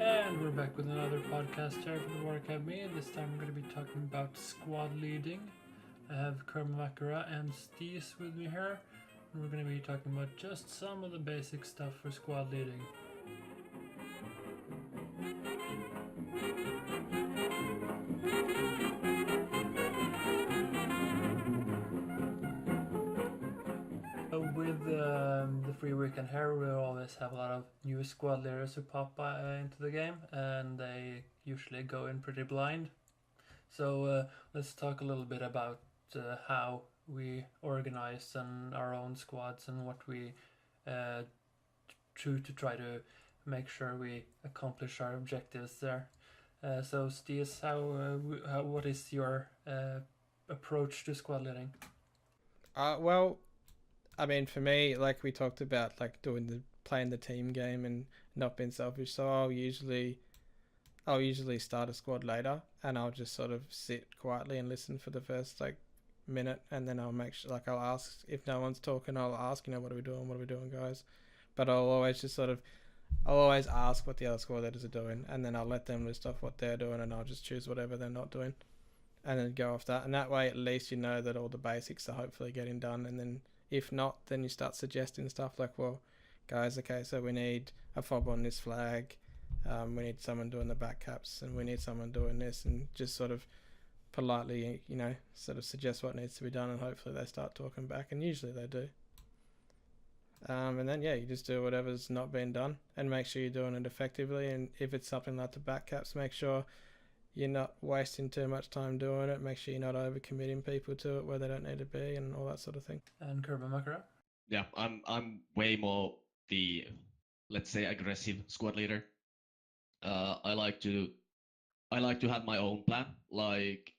And we're back with another podcast here from the War Academy. This time we're going to be talking about squad leading. I have Kermamakkara and Steez with me here. And we're going to be talking about just some of the basic stuff for squad leading. With the free weekend here, we always have a lot of new squad leaders who pop into the game, and they usually go in pretty blind. So let's talk a little bit about how we organize our own squads and what we do to try to make sure we accomplish our objectives there. So, Steez, what is your approach to squad leading? Well, I mean, for me, like we talked about, like playing the team game and not being selfish. So I'll usually start a squad later, and I'll just sort of sit quietly and listen for the first minute, and then I'll make sure, I'll ask if no one's talking. I'll ask, what are we doing, guys? But I'll always ask what the other squad leaders are doing, and then I'll let them list off what they're doing, and I'll just choose whatever they're not doing, and then go off that. And that way, at least you know that all the basics are hopefully getting done, and then if not, then you start suggesting stuff like, well, guys, okay, so we need a fob on this flag, we need someone doing the back caps, and we need someone doing this, and just sort of politely, sort of suggest what needs to be done, and hopefully they start talking back, and usually they do. And then, you just do whatever's not being done, and make sure you're doing it effectively, and if it's something like the back caps, make sure you're not wasting too much time doing it. Make sure you're not overcommitting people to it where they don't need to be, and all that sort of thing. And Kermamakkara? Yeah, I'm way more the, let's say, aggressive squad leader. I like to have my own plan. Like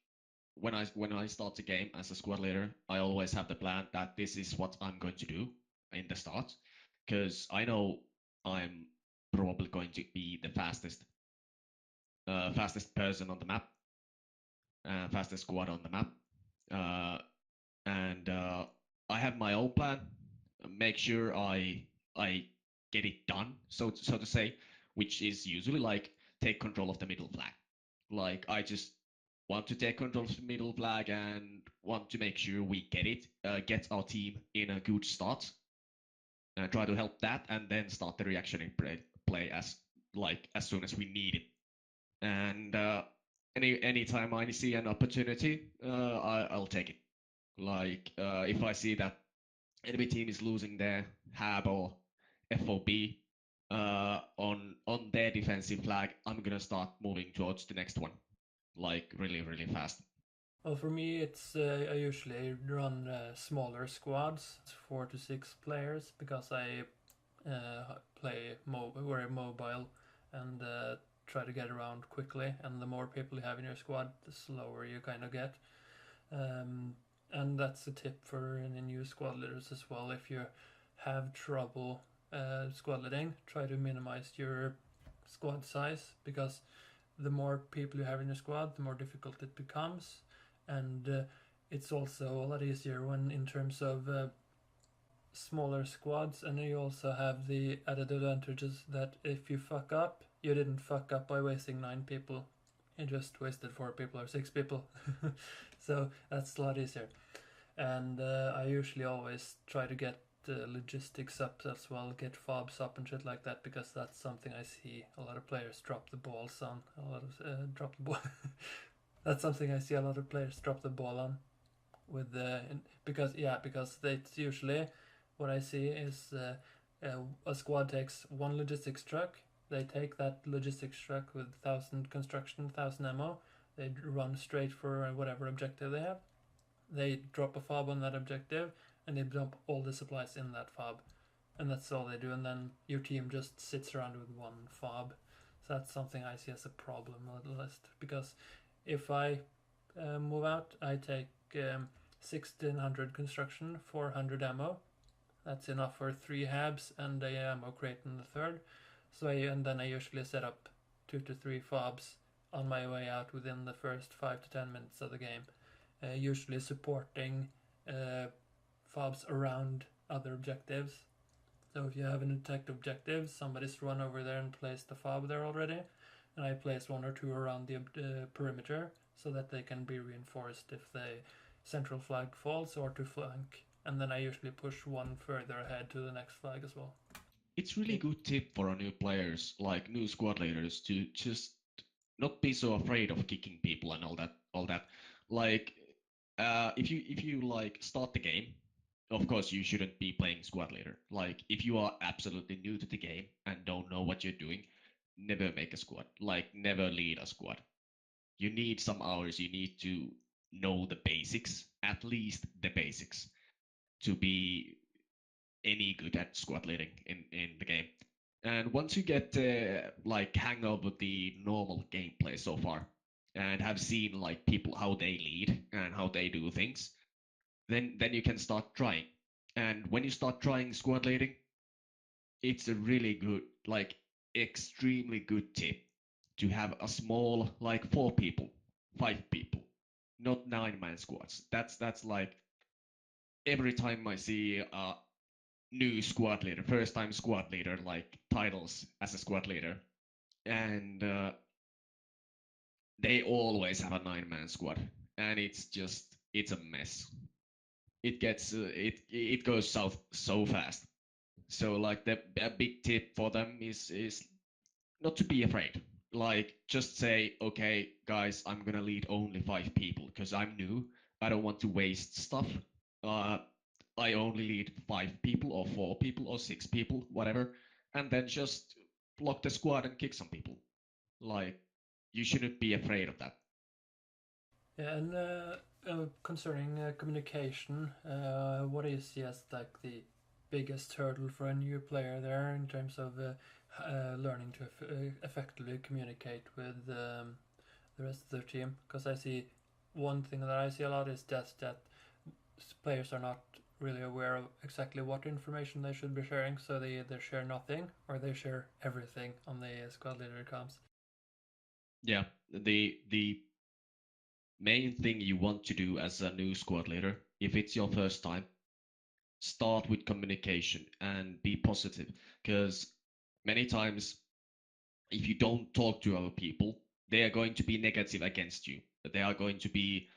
when I start the game as a squad leader, I always have the plan that this is what I'm going to do in the start, because I know I'm probably going to be the fastest person on the map, fastest squad on the map, and I have my own plan. Make sure I get it done, so to say, which is usually like take control of the middle flag. Like I just want to take control of the middle flag and want to make sure we get our team in a good start. Try to help that, and then start the reactionary play as soon as we need it. And anytime I see an opportunity, I'll take it. Like if I see that enemy team is losing their HAB or FOB on their defensive flag, I'm gonna start moving towards the next one, like really, really fast. Well, for me, it's I usually run smaller squads, 4 to 6 players, because I play very mobile and try to get around quickly. And the more people you have in your squad, the slower you kind of get. And that's a tip for any new squad leaders as well. If you have trouble squad leading, try to minimize your squad size, because the more people you have in your squad, the more difficult it becomes. And it's also a lot easier when in terms of smaller squads, and you also have the added advantages that if you fuck up, you didn't fuck up by wasting 9 people, you just wasted 4 people or 6 people. So that's a lot easier. And I usually always try to get logistics up as well, get fobs up and shit like that, because that's something I see a lot of players drop the balls on. Drop the ball. That's something I see a lot of players drop the ball on, with because it's usually what I see is a squad takes one logistics truck. They take that logistics truck with 1,000 construction, 1,000 ammo. They run straight for whatever objective they have. They drop a fob on that objective, and they dump all the supplies in that fob, and that's all they do. And then your team just sits around with one fob. So that's something I see as a problem on the list, because if I move out, I take 1,600 construction, 400 ammo. That's enough for 3 habs and a ammo crate in the third. And then I usually set up 2 to 3 fobs on my way out within the first 5 to 10 minutes of the game, usually supporting fobs around other objectives. So if you have an attacked objective, somebody's run over there and placed the fob there already, and I place 1 or 2 around the perimeter so that they can be reinforced if the central flag falls or to flank. And then I usually push 1 further ahead to the next flag as well. It's really good tip for our new players, like new squad leaders, to just not be so afraid of kicking people and all that. Like, if you like start the game, of course you shouldn't be playing squad leader. Like, if you are absolutely new to the game and don't know what you're doing, never make a squad. Like, never lead a squad. You need some hours. You need to know the basics, at least the basics, to be any good at squad leading in the game. And once you get like hang of the normal gameplay so far, and have seen like people how they lead and how they do things, then you can start trying. And when you start trying squad leading, it's a really good, like extremely good tip to have a small like 4 people, 5 people, not 9-man squads. That's like every time I see a new squad leader, first time squad leader, like titles as a squad leader, and they always have a 9-man squad, and it's a mess. It gets it goes south so fast. So like a big tip for them is not to be afraid. Like, just say, okay, guys, I'm gonna lead only 5 people because I'm new. I don't want to waste stuff. Uh, I only lead 5 people or 4 people or 6 people, whatever, and then just block the squad and kick some people. Like, you shouldn't be afraid of that. Yeah, and concerning communication, what is just like the biggest hurdle for a new player there in terms of learning to effectively communicate with the rest of their team? Because I see one thing that I see a lot is just that players are not really aware of exactly what information they should be sharing, so they either share nothing or they share everything on the squad leader comms. Yeah, the main thing you want to do as a new squad leader, if it's your first time, start with communication and be positive. Because many times, if you don't talk to other people, they are going to be negative against you. They are going to be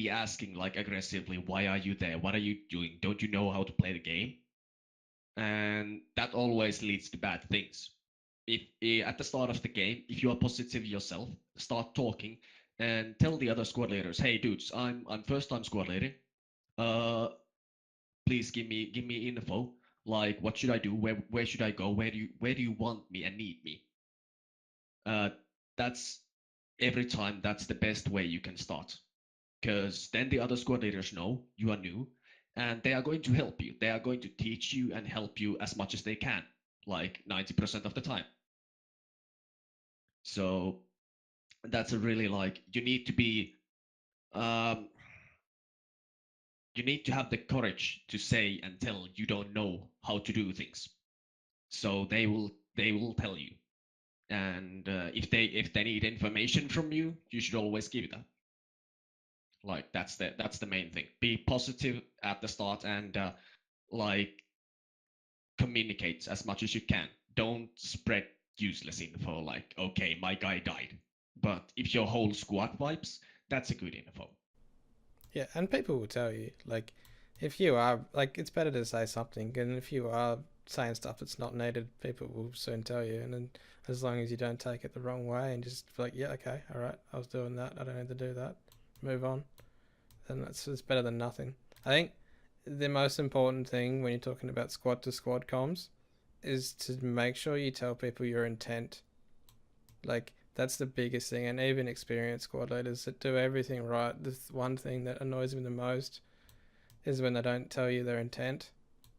asking like aggressively, why are you there? What are you doing? Don't you know how to play the game? And that always leads to bad things. If at the start of the game, if you are positive yourself, start talking and tell the other squad leaders, hey dudes, I'm first time squad leading. Please give me info. Like, what should I do? Where should I go? Where do you want me and need me? Uh, that's every time that's the best way you can start, because then the other squad leaders know you are new, and they are going to help you. They are going to teach you and help you as much as they can, like 90% of the time. So that's a really like um, you need to have the courage to say and tell you don't know how to do things. So they will tell you, and if they need information from you, you should always give that. Like, that's the main thing. Be positive at the start, and like communicate as much as you can. Don't spread useless info like, okay, my guy died. But if your whole squad vibes, that's a good info. Yeah, and people will tell you, like, if you are, like, it's better to say something, and if you are saying stuff that's not needed, people will soon tell you, and then as long as you don't take it the wrong way and just be like, yeah, okay, all right, I was doing that, I don't need to do that, move on, then it's better than nothing. I think the most important thing when you're talking about squad to squad comms is to make sure you tell people your intent. Like, that's the biggest thing, and even experienced squad leaders that do everything right. The one thing that annoys me the most is when they don't tell you their intent,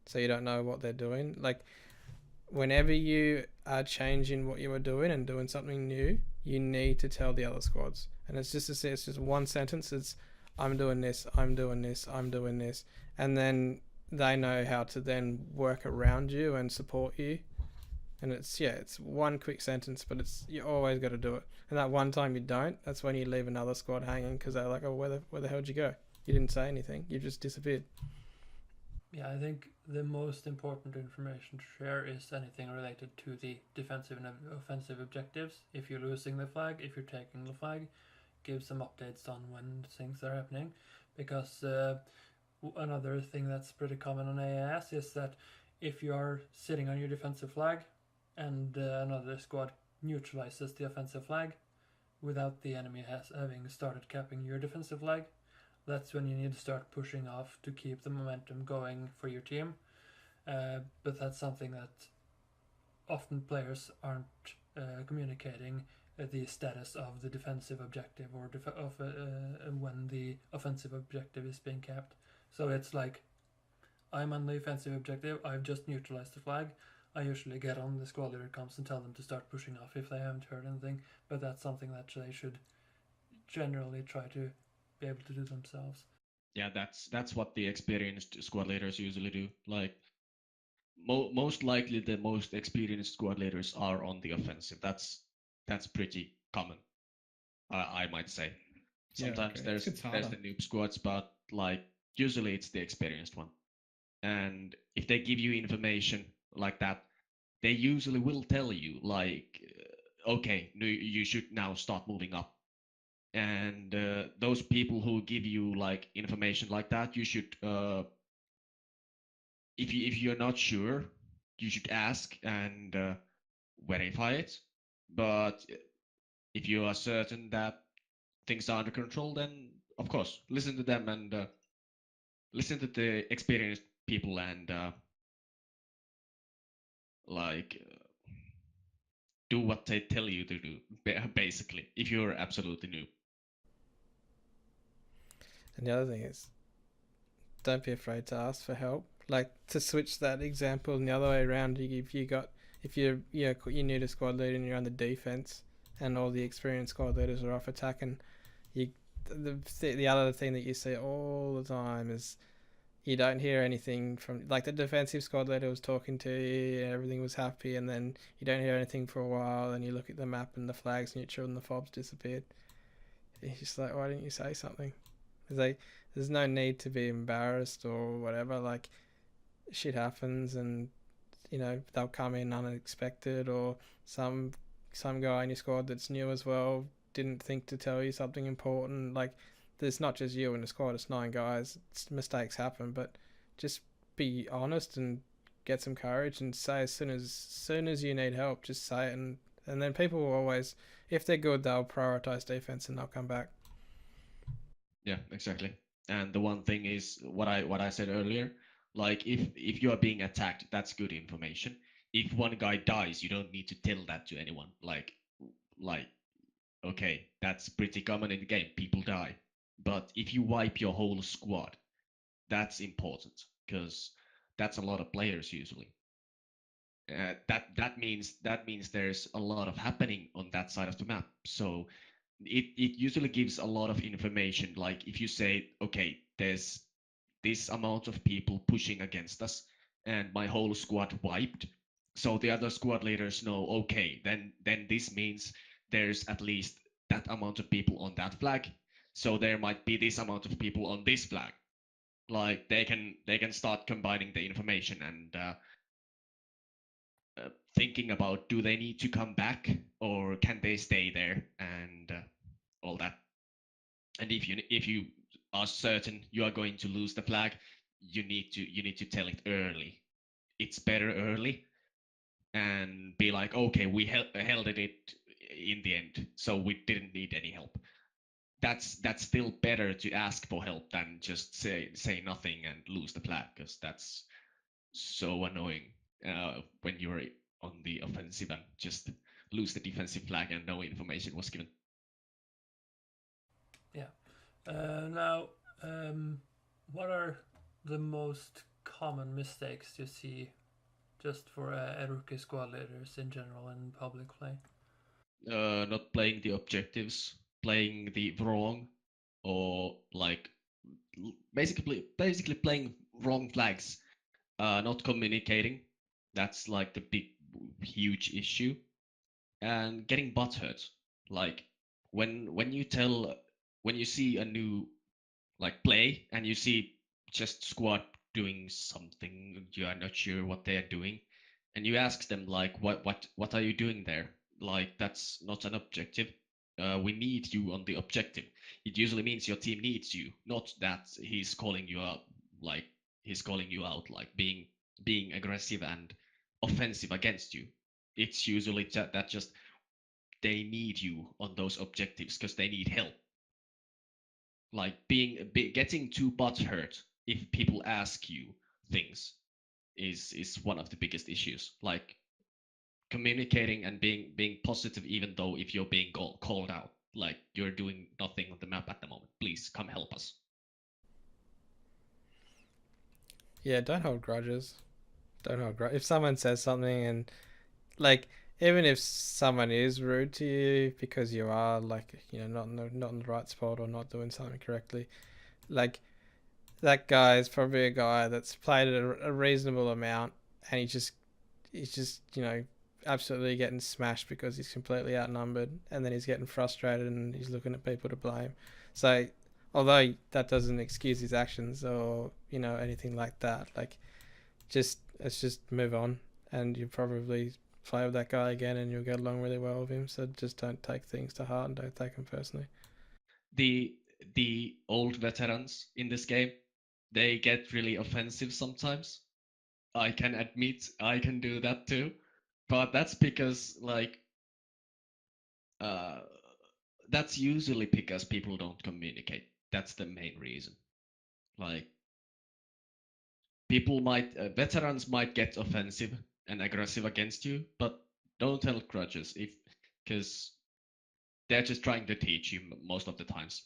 so you don't know what they're doing. Like, whenever you are changing what you are doing and doing something new, you need to tell the other squads. And it's just one sentence. It's, I'm doing this, I'm doing this, I'm doing this, and then they know how to then work around you and support you. And it's one quick sentence, but it's, you always got to do it. And that one time you don't, that's when you leave another squad hanging, because they're like, oh, where the hell did you go? You didn't say anything. You just disappeared. Yeah, I think the most important information to share is anything related to the defensive and offensive objectives. If you're losing the flag, if you're taking the flag, give some updates on when things are happening. Because another thing that's pretty common on AAS is that if you are sitting on your defensive flag and another squad neutralizes the offensive flag without the enemy having started capping your defensive flag, that's when you need to start pushing off to keep the momentum going for your team. But that's something that often players aren't communicating the status of the defensive objective or when the offensive objective is being capped. So it's like, I'm on the offensive objective, I've just neutralized the flag. I usually get on the squad leader comes and tell them to start pushing off if they haven't heard anything, but that's something that they should generally try to be able to do themselves. Yeah, that's what the experienced squad leaders usually do. Like most likely, the most experienced squad leaders are on the offensive. That's pretty common, I might say. Sometimes Yeah, okay. there's It's there's harder. the noob squads, but like usually it's the experienced one. And if they give you information like that, they usually will tell you like, okay, you should now start moving up. And those people who give you like information like that, you should if you're not sure, you should ask and verify it. But if you are certain that things are under control, then of course listen to them and listen to the experienced people and like do what they tell you to do. Basically, if you're absolutely new. And the other thing is, don't be afraid to ask for help. Like, to switch that example in the other way around, if you're new to squad leader and you're on the defense, and all the experienced squad leaders are off attacking, you the other thing that you see all the time is you don't hear anything from, like, the defensive squad leader was talking to you, everything was happy, and then you don't hear anything for a while, and you look at the map and the flag's neutral and the fob's disappeared. It's just like, why didn't you say something? It's like, there's no need to be embarrassed or whatever. Like, shit happens, and they'll come in unexpected, or some guy in your squad that's new as well didn't think to tell you something important. Like, there's not just you in the squad; it's 9 guys. Mistakes happen, but just be honest and get some courage and say as soon as you need help, just say it, and then people will always, if they're good, they'll prioritize defense and they'll come back. Yeah, exactly. And the one thing is what I said earlier, like if you are being attacked, that's good information. If one guy dies, you don't need to tell that to anyone. Like okay, that's pretty common in the game. People die. But if you wipe your whole squad, that's important because that's a lot of players usually. That means there's a lot of happening on that side of the map. So it usually gives a lot of information. Like if you say, okay, there's this amount of people pushing against us, and my whole squad wiped. So the other squad leaders know, okay, then this means there's at least that amount of people on that flag. So there might be this amount of people on this flag. Like they can start combining the information and thinking about, do they need to come back or can they stay there, and all that. And if you are certain you are going to lose the flag, you need to tell it early. It's better early and be like, okay, we held it in the end, so we didn't need any help. That's still better to ask for help than just say nothing and lose the flag, because that's so annoying when you're on the offensive and just lose the defensive flag and no information was given. Yeah. Now, what are the most common mistakes you see just for rookie squad leaders in general in public play? Not playing the objectives, playing the wrong, or like basically playing wrong flags, not communicating. That's like the big huge issue, and getting butthurt. Like when you see a new like play and you see just squad doing something, you are not sure what they are doing, and you ask them like, what are you doing there? Like that's not an objective. We need you on the objective. It usually means your team needs you, not that he's calling you out, like he's calling you out, like being aggressive and offensive against you. It's usually that just they need you on those objectives because they need help. Like getting too butthurt if people ask you things is one of the biggest issues. Like communicating and being positive, even though if you're being called out, like you're doing nothing on the map at the moment. Please come help us. Yeah, don't hold grudges. Don't hold grudges. If someone says something and like, even if someone is rude to you because you are like, not in the right spot or not doing something correctly, like that guy is probably a guy that's played a reasonable amount, and he's just absolutely getting smashed because he's completely outnumbered, and then he's getting frustrated and he's looking at people to blame. So although that doesn't excuse his actions or anything like that, like, let's just move on, and you probably play with that guy again and you'll get along really well with him. So just don't take things to heart and don't take them personally. The old veterans in this game, they get really offensive sometimes. I can admit I can do that too, but that's because like uh that's usually because people don't communicate. That's the main reason. Like veterans might get offensive and aggressive against you, but don't hold grudges if because they're just trying to teach you most of the times.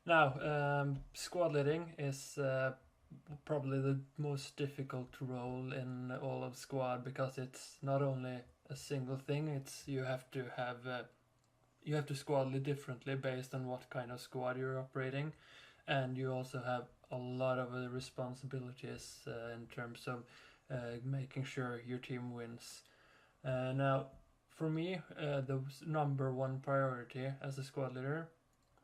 Now, squad leading is probably the most difficult role in all of squad because it's not only a single thing. It's you have to squad lead differently based on what kind of squad you're operating, and you also have a lot of responsibilities in terms of making sure your team wins. Now, for me, the number one priority as a squad leader,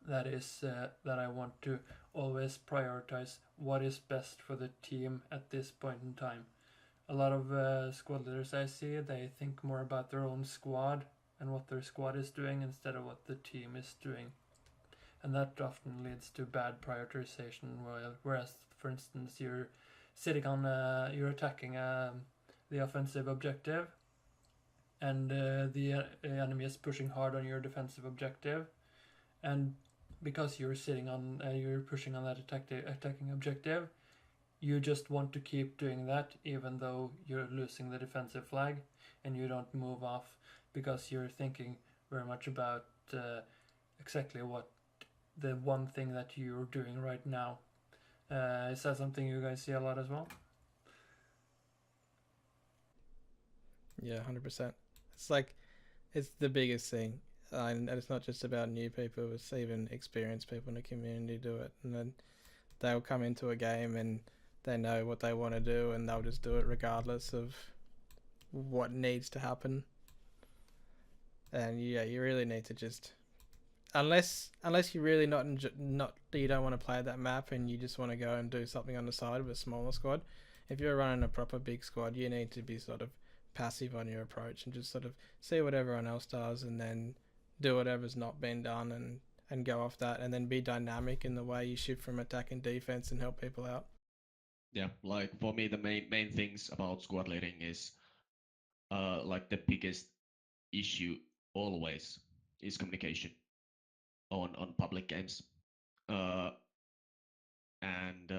that is that I want to always prioritize what is best for the team at this point in time. A lot of squad leaders I see, they think more about their own squad and what their squad is doing instead of what the team is doing, and that often leads to bad prioritization. Whereas, for instance, you're attacking the offensive objective, and the enemy is pushing hard on your defensive objective, and because you're pushing on that attacking objective, you just want to keep doing that even though you're losing the defensive flag, and you don't move off because you're thinking very much about exactly what the one thing that you're doing right now. Is that something you guys see a lot as well? Yeah, 100%. It's like, it's the biggest thing. And it's not just about new people, it's even experienced people in the community do it. And then they'll come into a game and they know what they want to do and they'll just do it regardless of what needs to happen. And yeah, you really need to just, unless you're really not you don't want to play that map and you just want to go and do something on the side of a smaller squad. If you're running a proper big squad, you need to be sort of passive on your approach and just sort of see what everyone else does and then do whatever's not been done and go off that, and then be dynamic in the way you shift from attack and defense and help people out. Yeah, like for me, the main things about squad leading is like the biggest issue always is communication on public games. Uh, and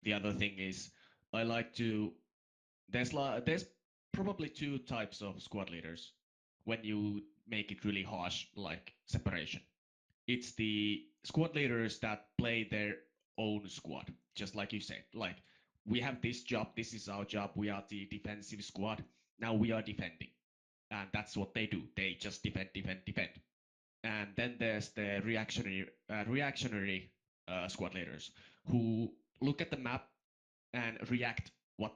the other thing is I like to there's probably two types of squad leaders when you make it really harsh, like separation. It's the squad leaders that play their own squad, just like you said. Like, we have this job, this is our job, we are the defensive squad, now we are defending. And that's what they do. They just defend, defend, defend. And then there's the reactionary squad leaders who look at the map and react on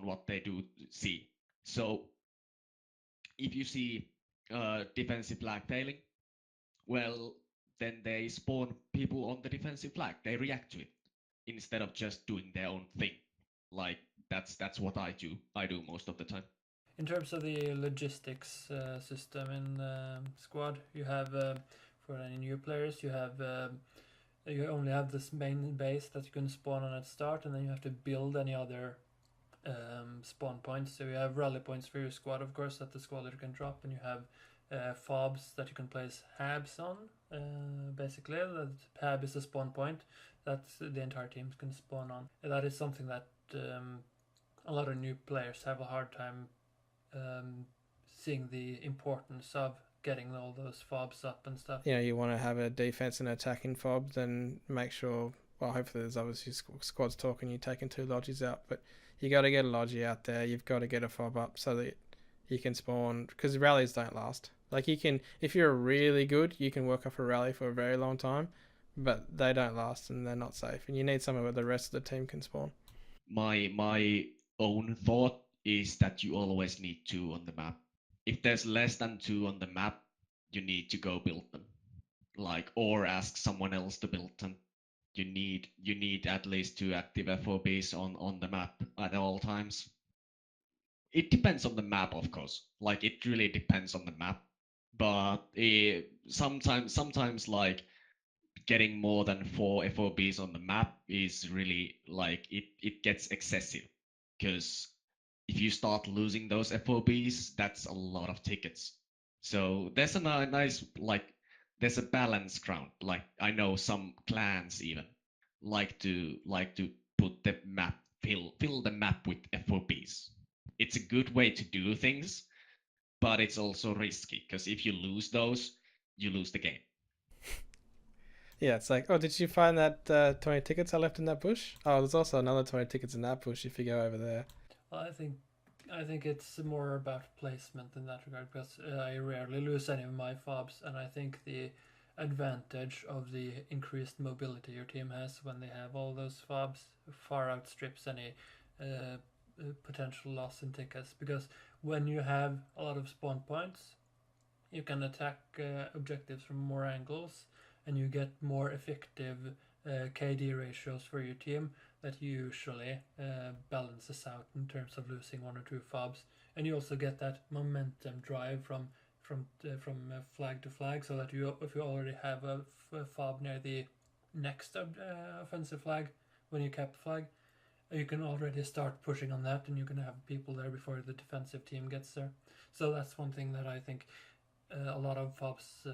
what they do see. So if you see defensive flag failing, well, then they spawn people on the defensive flag. They react to it instead of just doing their own thing. Like that's what I do. I do most of the time. In terms of the logistics system in squad, you have for any new players, you only have this main base that you can spawn on at start, and then you have to build any other spawn points. So you have rally points for your squad, of course, that the squad leader can drop, and you have fobs that you can place habs on. Basically, the hab is a spawn point that the entire team can spawn on. That is something that a lot of new players have a hard time seeing the importance of getting all those fobs up and stuff. You know, you want to have a defense and attacking fob, then make sure. Well, hopefully there's obviously squads talking. You're taking 2 lodges out, but you got to get a logie out there. You've got to get a fob up so that you can spawn, because rallies don't last. Like, you can, if you're really good, you can work off a rally for a very long time, but they don't last and they're not safe. And you need somewhere where the rest of the team can spawn. My own thought is that you always need 2 on the map. If there's less than 2 on the map, you need to go build them, like, or ask someone else to build them. You need at least 2 active FOBs on the map at all times. It depends on the map, of course. Like, it really depends on the map. But sometimes like getting more than 4 FOBs on the map is really like it gets excessive, because if you start losing those FOBs, that's a lot of tickets. So there's a nice, like, there's a balance ground. Like, I know some clans even like to put the map, fill the map with FOBs. It's a good way to do things, but it's also risky, because if you lose those, you lose the game. Yeah, it's like, oh, did you find that 20 tickets I left in that bush? Oh, there's also another 20 tickets in that bush if you go over there. Well, I think it's more about placement in that regard, because I rarely lose any of my fobs, and I think the advantage of the increased mobility your team has when they have all those fobs far outstrips any potential loss in tickets, because when you have a lot of spawn points, you can attack objectives from more angles, and you get more effective KD ratios for your team that usually balances out in terms of losing 1 or 2 fobs. And you also get that momentum drive from flag to flag, so that if you already have a fob near the next offensive flag, when you cap the flag, you can already start pushing on that, and you can have people there before the defensive team gets there. So that's one thing that I think a lot of fobs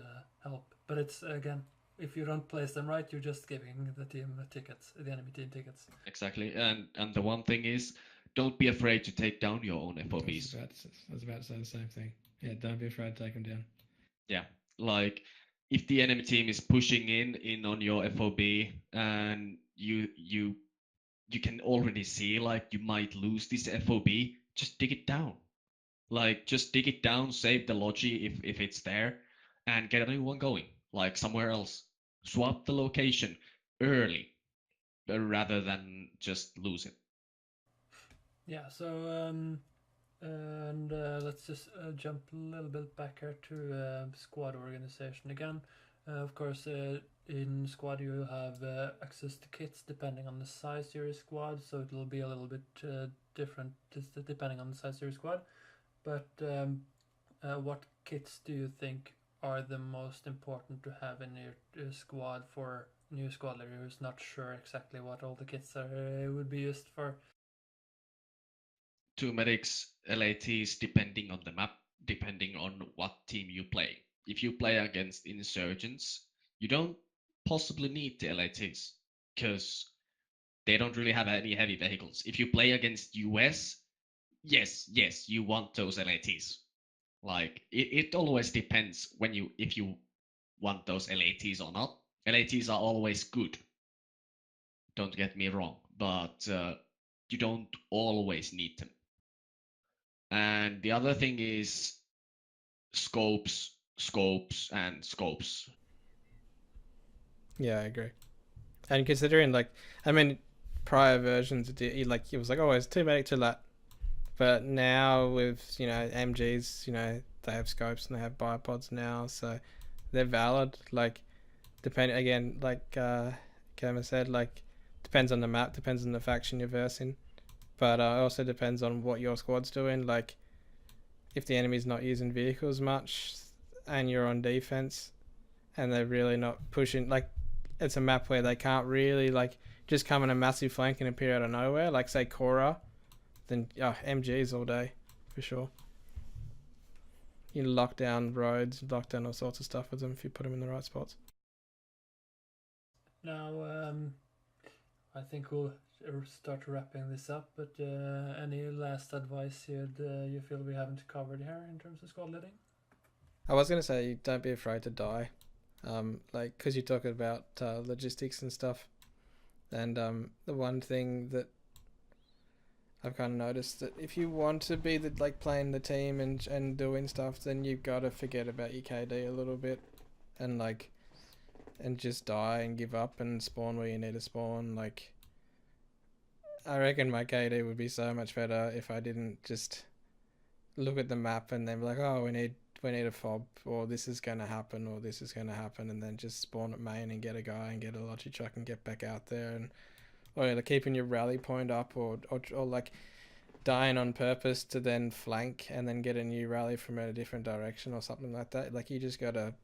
help. But it's, again, if you don't place them right, you're just giving the team the tickets, the enemy team tickets. Exactly, and the one thing is, don't be afraid to take down your own FOBs. I was about to say the same thing. Yeah, don't be afraid to take them down. Yeah, like, if the enemy team is pushing in on your FOB, and you can already see, like, you might lose this FOB, just dig it down. Like, just dig it down, save the logi if it's there, and get a new one going, like, somewhere else. Swap the location early, rather than just lose it. Yeah, so and let's just jump a little bit back here to squad organization again. Of course, in squad you have access to kits depending on the size of your squad, so it'll be a little bit different depending on the size of your squad. But what kits do you think are the most important to have in your squad for new squad leader who's not sure exactly what all the kits would be used for? 2 medics, LATs, depending on the map, depending on what team you play. If you play against insurgents, you don't possibly need the LATs, because they don't really have any heavy vehicles. If you play against US, yes, you want those LATs. Like, it always depends if you want those LATs or not. LATs are always good, don't get me wrong, but you don't always need them. And the other thing is scopes. Yeah, I agree. And considering, like, I mean, prior versions, it was like, oh, it's 2 medic, 2 lat. But now with, MGs, they have scopes and they have biopods now, so they're valid. Like, depend again, like Kerma said, like depends on the map, depends on the faction you're versing, but it also depends on what your squad's doing. Like if the enemy's not using vehicles much, and you're on defense, and they're really not pushing, like it's a map where they can't really like just come in a massive flank and appear out of nowhere, like say Korra, then MGs all day for sure. You lock down roads, lock down all sorts of stuff with them if you put them in the right spots. Now, I think we'll start wrapping this up, but any last advice you feel we haven't covered here in terms of squad leading? I was gonna say don't be afraid to die, like because you talk about logistics and stuff, and the one thing that I've kind of noticed that if you want to be like playing the team and doing stuff, then you've got to forget about your KD a little bit, and like, and just die and give up and spawn where you need to spawn. Like, I reckon my KD would be so much better if I didn't just look at the map and then be like, oh, we need a fob, or this is gonna happen, or this is gonna happen, and then just spawn at main and get a guy and get a logic truck and get back out there, and or like keeping your rally point up, or like dying on purpose to then flank and then get a new rally from a different direction or something like that. Like you just gotta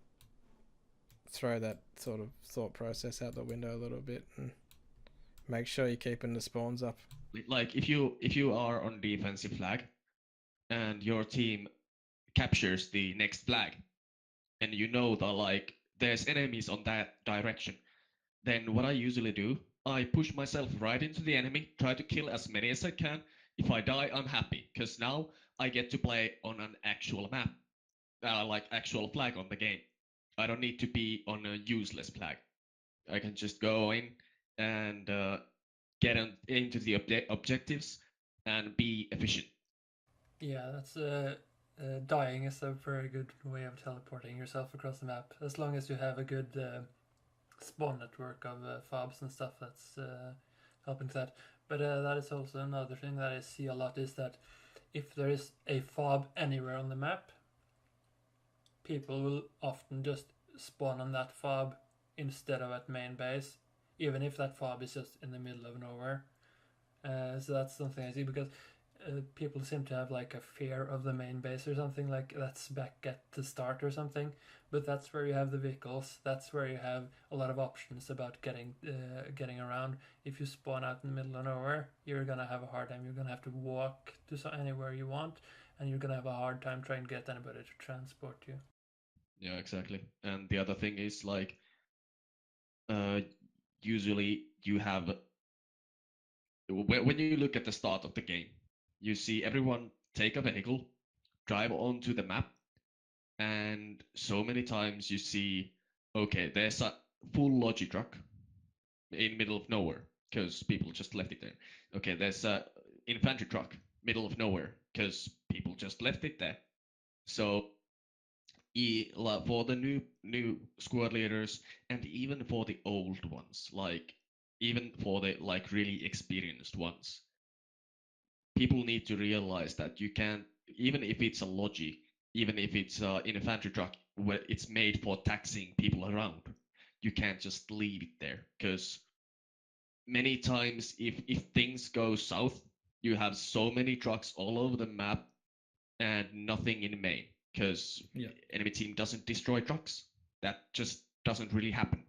throw that sort of thought process out the window a little bit and make sure you're keeping the spawns up. Like if you are on defensive flag and your team captures the next flag and you know that like there's enemies on that direction, then what I usually do, I push myself right into the enemy, try to kill as many as I can. If I die, I'm happy, because now I get to play on an actual map, like actual flag on the game. I don't need to be on a useless flag. I can just go in and get into the objectives and be efficient. Yeah, that's dying is a very good way of teleporting yourself across the map. As long as you have a good spawn network of fobs and stuff, that's helping that. But that is also another thing that I see a lot is that if there is a fob anywhere on the map, people will often just spawn on that fob instead of at main base, even if that fob is just in the middle of nowhere. So that's something I see because people seem to have like a fear of the main base or something, like that's back at the start or something, but that's where you have the vehicles, that's where you have a lot of options about getting around. If you spawn out in the middle of nowhere, you're gonna have a hard time. You're gonna have to walk to anywhere you want, and you're gonna have a hard time trying to get anybody to transport you. Yeah, exactly. And the other thing is like usually you have, when you look at the start of the game, you see everyone take a vehicle, drive onto the map, and so many times you see, okay, there's a full logi truck in middle of nowhere because people just left it there. Okay, there's a infantry truck middle of nowhere because people just left it there. So for the new squad leaders and even for the old ones, like even for the like really experienced ones, people need to realize that you can't, even if it's a logi, even if it's an infantry truck where it's made for taxiing people around, you can't just leave it there, because many times if things go south, you have so many trucks all over the map and nothing in main, because enemy team doesn't destroy trucks. That just doesn't really happen.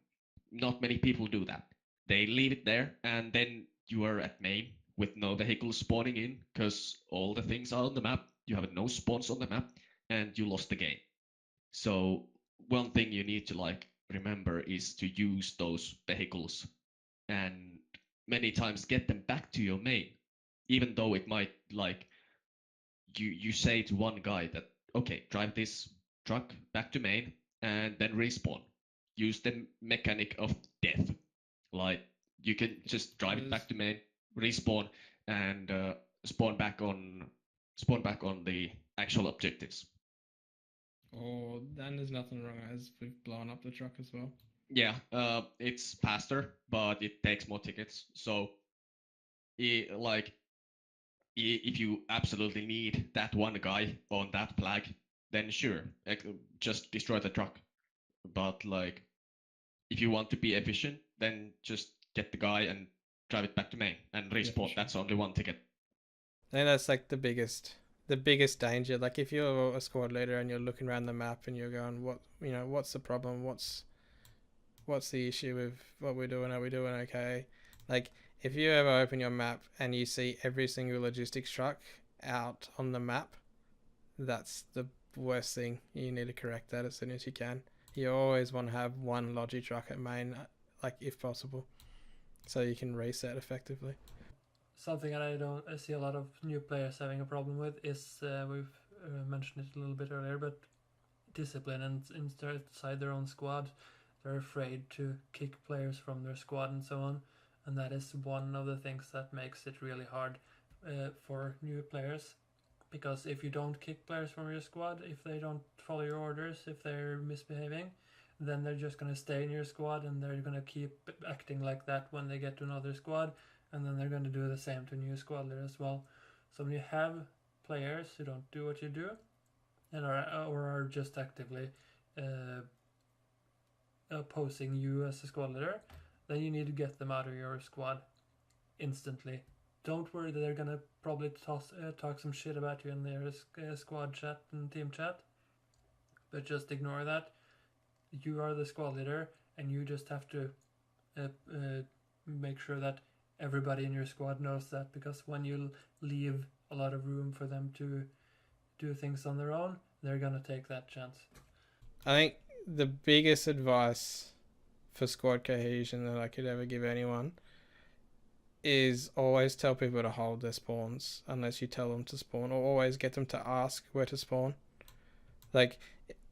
Not many people do that. They leave it there, and then you are at main with no vehicles spawning in because all the things are on the map. You have no spawns on the map, and you lost the game. So one thing you need to like remember is to use those vehicles and many times get them back to your main, even though it might like you say to one guy that, okay, drive this truck back to main and then respawn. Use the mechanic of death. Like you can just drive it back to main, respawn, and spawn back on the actual objectives. Oh, then there's nothing wrong as we've blown up the truck as well. Yeah, it's faster, but it takes more tickets. So, like, if you absolutely need that one guy on that flag, then sure, just destroy the truck. But like, if you want to be efficient, then just get the guy and drive it back to main and respawn. sure. That's only one ticket. I think that's like the biggest danger. Like if you're a squad leader and you're looking around the map and you're going, what's the problem? What's the issue with what we're doing? Are we doing okay? Like if you ever open your map and you see every single logistics truck out on the map, that's the worst thing. You need to correct that as soon as you can. You always want to have one logi truck at main, like if possible, so you can reset effectively. Something that I see a lot of new players having a problem with is we've mentioned it a little bit earlier, but discipline and inside their own squad, they're afraid to kick players from their squad and so on, and that is one of the things that makes it really hard for new players. Because if you don't kick players from your squad, if they don't follow your orders, if they're misbehaving, then they're just going to stay in your squad and they're going to keep acting like that when they get to another squad, and then they're going to do the same to new squad leader as well. So when you have players who don't do what you do and are just actively opposing you as a squad leader, then you need to get them out of your squad instantly. Don't worry that they're gonna probably talk some shit about you in their squad chat and team chat, but just ignore that. You are the squad leader, and you just have to make sure that everybody in your squad knows that, because when you leave a lot of room for them to do things on their own, they're gonna take that chance. I think the biggest advice for squad cohesion that I could ever give anyone is always tell people to hold their spawns unless you tell them to spawn, or always get them to ask where to spawn. Like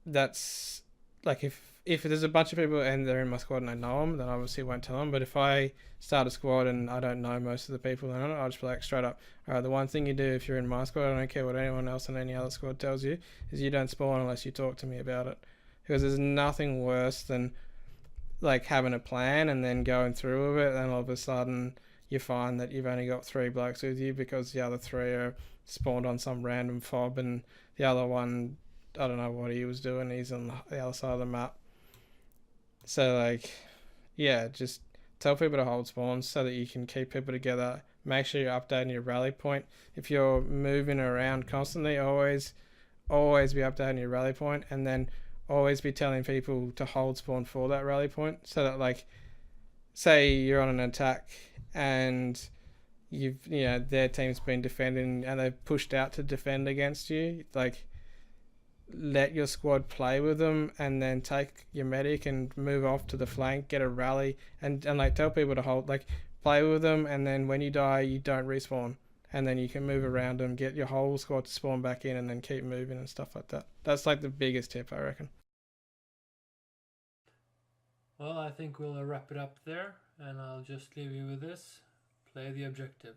that's like if there's a bunch of people and they're in my squad and I know them, then obviously I won't tell them. But if I start a squad and I don't know most of the people in it, I'll just be like straight up, alright, the one thing you do if you're in my squad, I don't care what anyone else in any other squad tells you, is you don't spawn unless you talk to me about it. Because there's nothing worse than like having a plan and then going through with it, and all of a sudden you find that you've only got 3 blokes with you because the other 3 are spawned on some random fob, and the other one, I don't know what he was doing, he's on the other side of the map. So like, yeah, just tell people to hold spawns so that you can keep people together. Make sure you're updating your rally point. If you're moving around constantly, always be updating your rally point, and then always be telling people to hold spawn for that rally point, so that like, say you're on an attack and their team's been defending and they've pushed out to defend against you, like let your squad play with them and then take your medic and move off to the flank, get a rally, and like tell people to hold, like play with them, and then when you die you don't respawn, and then you can move around them, get your whole squad to spawn back in, and then keep moving and stuff like that. That's like the biggest tip, I reckon. Well, I think we'll wrap it up there, and I'll just leave you with this. Play the objective.